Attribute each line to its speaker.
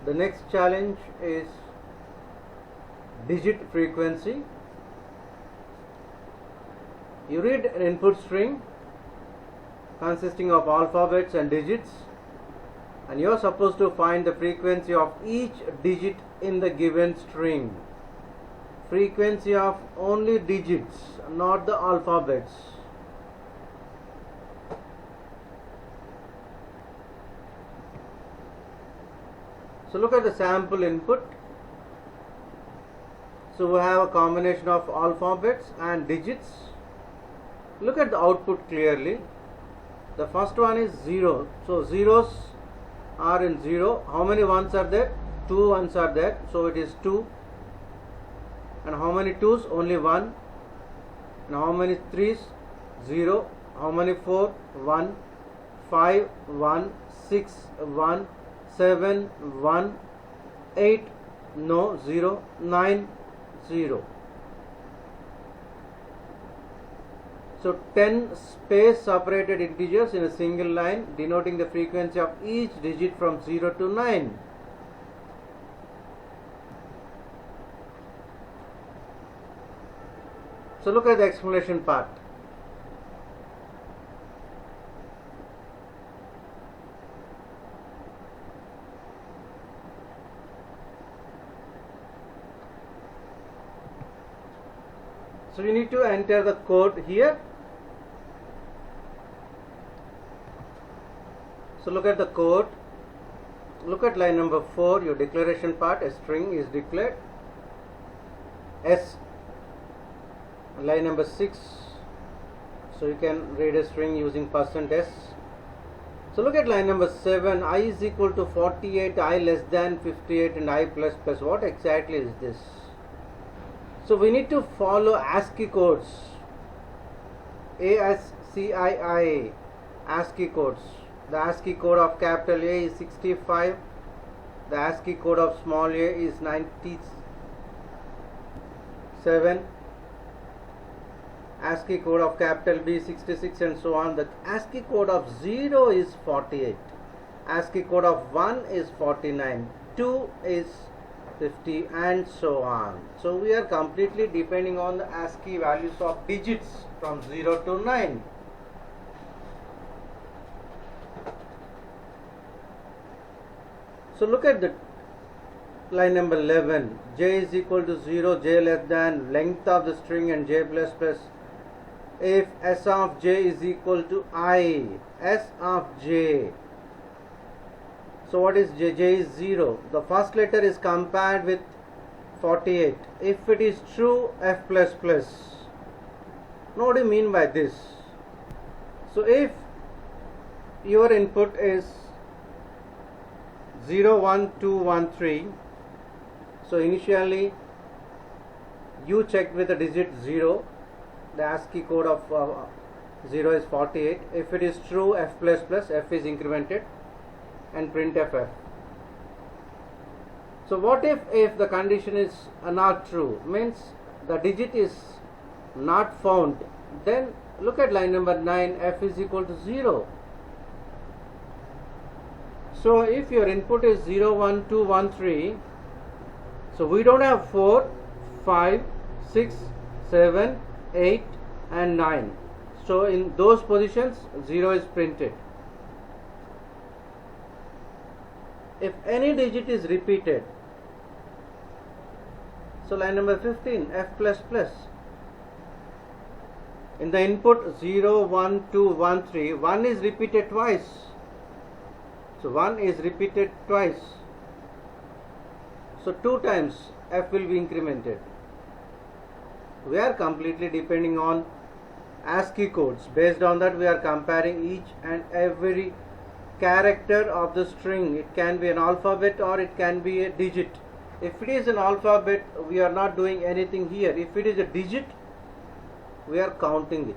Speaker 1: The next challenge is digit frequency. You read an input string consisting of alphabets and digits, and you are supposed to find the frequency of each digit in the given string. Frequency of only digits, not the alphabets. So look at the sample input. So we have a combination of alphabets and digits. Look at the output clearly. The first one is 0. So zeros are in 0. How many ones are there? 2 ones are there. So it is 2. And how many 2's? Only 1. And how many 3's? 0. How many 4? 1. 5, 1. 6, 1. 7, 1. 8, no, 0. 9, 0. So 10 space separated integers in a single line denoting the frequency of each digit from 0 to 9. So look at the explanation part. So you need to enter the code here. So look at the code. Look at line number 4, your declaration part. A string is declared. S. Line number 6. So you can read a string using %s. So look at line number 7. I is equal to 48, I less than 58, and I plus plus. What exactly is this? So we need to follow ASCII codes. ASCII, ASCII codes. The ASCII code of capital A is 65. The ASCII code of small a is 97. ASCII code of capital B 66, and so on. The ASCII code of 0 is 48. ASCII code of 1 is 49. 2 is 50, and so on. So we are completely depending on the ASCII values of digits from 0 to 9. So look at the line number 11. J is equal to 0, J less than length of the string, and J plus plus. If S of J is equal to I, S of J. So what is J? J is 0. The first letter is compared with 48. If it is true, F plus plus. Now what do you mean by this? So if your input is 0, 1, 2, 1, 3. So initially you checked with the digit 0. The ASCII code of 0 is 48. If it is true, F plus plus, F is incremented, and print F. So what if the condition is not true, means the digit is not found? Then look at line number 9, F is equal to 0. So if your input is 0, 1, 2, 1, 3, so we don't have 4, 5, 6, 7, 8 and 9. So in those positions 0 is printed. If any digit is repeated, so line number 15, F plus plus. In the input 0, 1, 2, 1, 3, 1 is repeated twice. So 1 is repeated twice. So 2 times F will be incremented. We are completely depending on ASCII codes. Based on that, we are comparing each and every character of the string. It can be an alphabet or it can be a digit. If it is an alphabet, we are not doing anything here. If it is a digit, we are counting it.